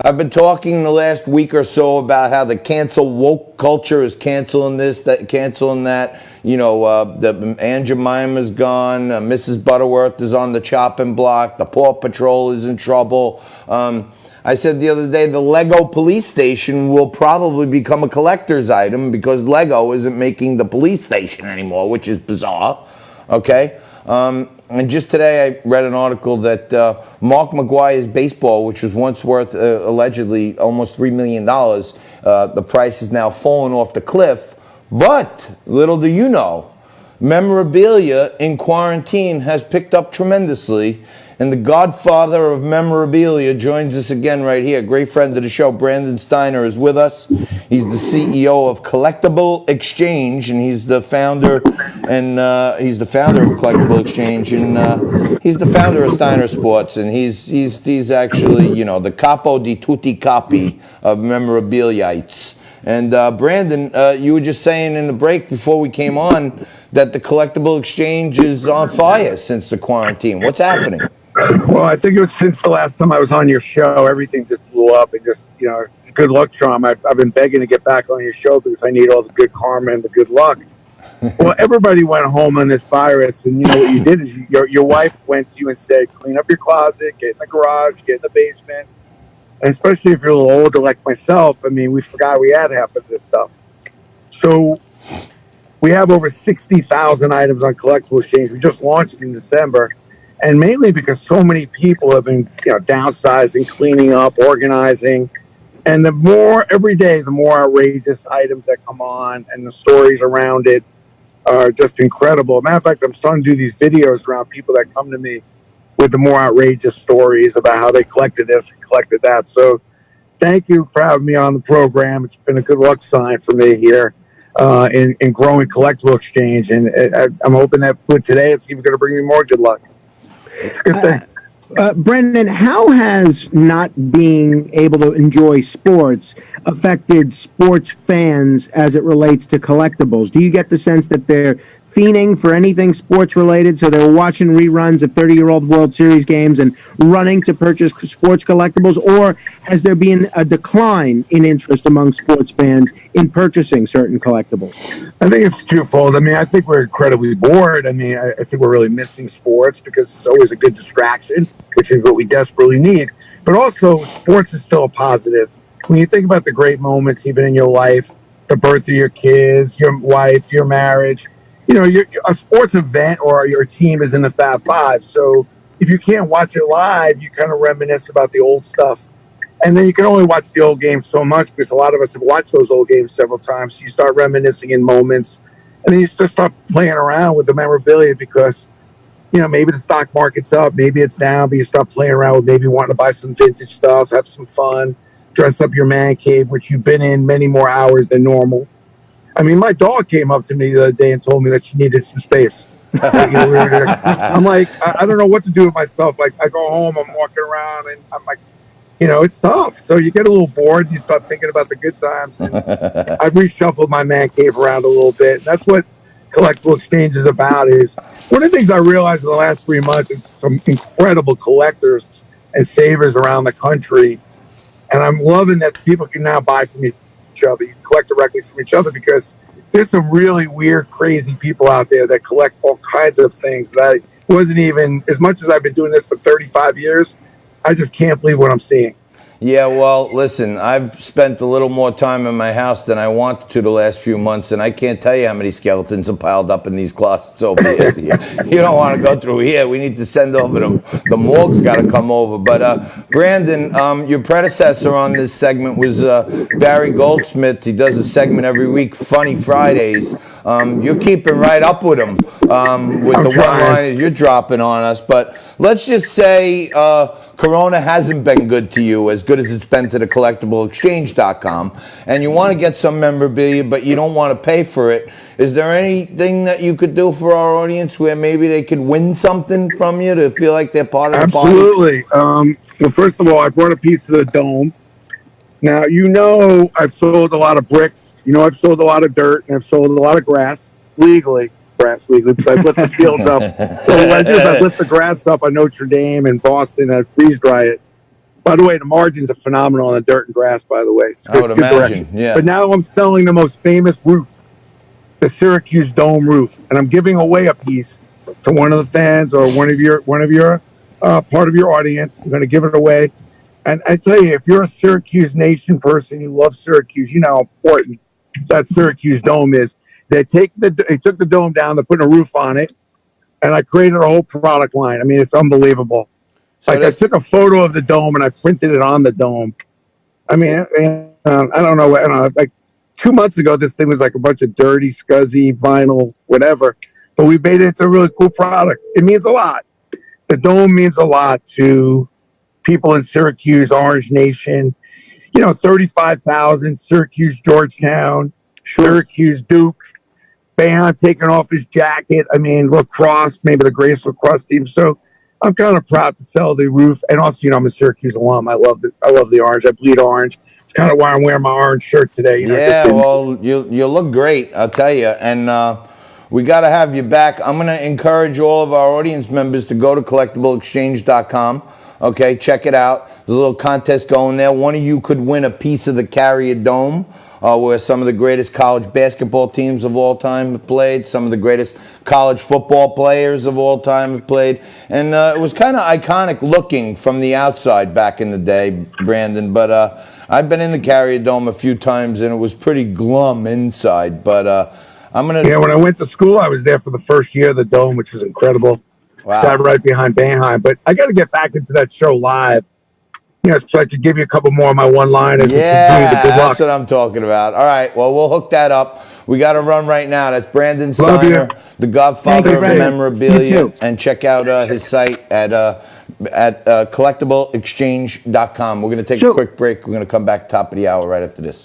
I've been talking the last week or so about how the cancel woke culture is canceling this, that, canceling that. You know, the Aunt Jemima's gone. Mrs. Butterworth is on the chopping block. The Paw Patrol is in trouble. I said the other day the Lego police station will probably become a collector's item because Lego isn't making the police station anymore, which is bizarre. Okay. And just today I read an article that Mark McGwire's baseball, which was once worth allegedly almost $3 million, the price is now fallen off the cliff. But little do you know, memorabilia in quarantine has picked up tremendously. And the godfather of memorabilia joins us again right here. Great friend of the show, Brandon Steiner, is with us. He's the CEO of Collectible Exchange, and he's the founder of Collectible Exchange, and he's the founder of Steiner Sports, and he's actually, you know, the capo di tutti capi of memorabiliaites. And Brandon, you were just saying in the break before we came on that the Collectible Exchange is on fire since the quarantine. What's happening? Well, I think it was since the last time I was on your show, everything just blew up, and just, you know, good luck, Sean. I've been begging to get back on your show because I need all the good karma and the good luck. Well, everybody went home on this virus, and you know what you did is your wife went to you and said, clean up your closet, get in the garage, get in the basement. And especially if you're a little older like myself, I mean, we forgot we had half of this stuff. So we have over 60,000 items on Collectible Exchange. We just launched in December. And mainly because so many people have been, you know, downsizing, cleaning up, organizing. And the more, every day, the more outrageous items that come on and the stories around it are just incredible. Matter of fact, I'm starting to do these videos around people that come to me with the more outrageous stories about how they collected this and collected that. So thank you for having me on the program. It's been a good luck sign for me here in growing Collectible Exchange. And I'm hoping that with today, it's even going to bring me more good luck. It's a good thing. Brendan, how has not being able to enjoy sports affected sports fans as it relates to collectibles? Do you get the sense that they're fiending for anything sports related, so they're watching reruns of 30-year-old World Series games and running to purchase sports collectibles, or has there been a decline in interest among sports fans in purchasing certain collectibles? I think it's twofold. I mean, I think we're incredibly bored. I mean, I think we're really missing sports because it's always a good distraction, which is what we desperately need. But also, sports is still a positive. When you think about the great moments, even in your life, the birth of your kids, your wife, your marriage, you know, a sports event or your team is in the Fab Five. So if you can't watch it live, you kind of reminisce about the old stuff. And then you can only watch the old games so much because a lot of us have watched those old games several times. So you start reminiscing in moments. And then you just start playing around with the memorabilia because, you know, maybe the stock market's up, maybe it's down, but you start playing around with maybe wanting to buy some vintage stuff, have some fun, dress up your man cave, which you've been in many more hours than normal. I mean, my dog came up to me the other day and told me that she needed some space. I'm like, I don't know what to do with myself. Like, I go home, I'm walking around, and I'm like, you know, it's tough. So you get a little bored, and you start thinking about the good times. And I've reshuffled my man cave around a little bit. And that's what Collectible Exchange is about. Is one of the things I realized in the last 3 months is some incredible collectors and savers around the country. And I'm loving that people can now buy from each other. You can collect directly from each other because there's some really weird, crazy people out there that collect all kinds of things that I wasn't even, as much as I've been doing this for 35 years, I just can't believe what I'm seeing. Yeah, well, listen, I've spent a little more time in my house than I wanted to the last few months, and I can't tell you how many skeletons are piled up in these closets over here. You don't want to go through here. We need to send over the morgue's got to come over. But Brandon, your predecessor on this segment was Barry Goldsmith. He does a segment every week, Funny Fridays. You're keeping right up with him with the one-liners you're dropping on us. But let's just say Corona hasn't been good to you, as good as it's been to the collectibleexchange.com, and you want to get some memorabilia, but you don't want to pay for it. Is there anything that you could do for our audience where maybe they could win something from you to feel like they're part of the party? Absolutely. Well, first of all, I brought a piece of the dome. Now, you know I've sold a lot of bricks. You know I've sold a lot of dirt, and I've sold a lot of grass legally. Because I lift the fields up. So what I do is I lift the grass up on Notre Dame and Boston and I freeze dry it. By the way, the margins are phenomenal on the dirt and grass, by the way. It's I would good imagine, direction. yeah. But now I'm selling the most famous roof, the Syracuse Dome roof, and I'm giving away a piece to one of the fans or one of your part of your audience. I'm going to give it away. And I tell you, if you're a Syracuse Nation person, you love Syracuse, you know how important that Syracuse Dome is. They took the dome down, they're putting a roof on it, and I created a whole product line. I mean, it's unbelievable. So Like I took a photo of the dome and I printed it on the dome. I mean, I don't know. I don't know. Like 2 months ago, this thing was like a bunch of dirty, scuzzy vinyl, whatever. But we made it into a really cool product. It means a lot. The dome means a lot to people in Syracuse, Orange Nation. 35,000, Syracuse, Georgetown, Syracuse, Duke. Boeheim taking off his jacket. I mean, lacrosse, maybe the greatest lacrosse team. So I'm kind of proud to sell the roof. And also, I'm a Syracuse alum. I love the orange. I bleed orange. It's kind of why I'm wearing my orange shirt today. yeah, well, you look great, I'll tell you. And we got to have you back. I'm going to encourage all of our audience members to go to collectibleexchange.com. Okay, check it out. There's a little contest going there. One of you could win a piece of the Carrier Dome, where some of the greatest college basketball teams of all time have played, some of the greatest college football players of all time have played. And it was kind of iconic looking from the outside back in the day, Brandon. But I've been in the Carrier Dome a few times, and it was pretty glum inside. But I'm going to... Yeah, when I went to school, I was there for the first year of the Dome, which was incredible. Wow. Sat right behind Boeheim. But I got to get back into that show live. So I could give you a couple more of my one-liners and continue the good luck. That's what I'm talking about. All right, well, we'll hook that up. We got to run right now. That's Brandon Love Steiner, you. the godfather of Brandon. memorabilia. And check out his site at collectibleexchange.com. We're going to take a quick break. We're going to come back top of the hour right after this.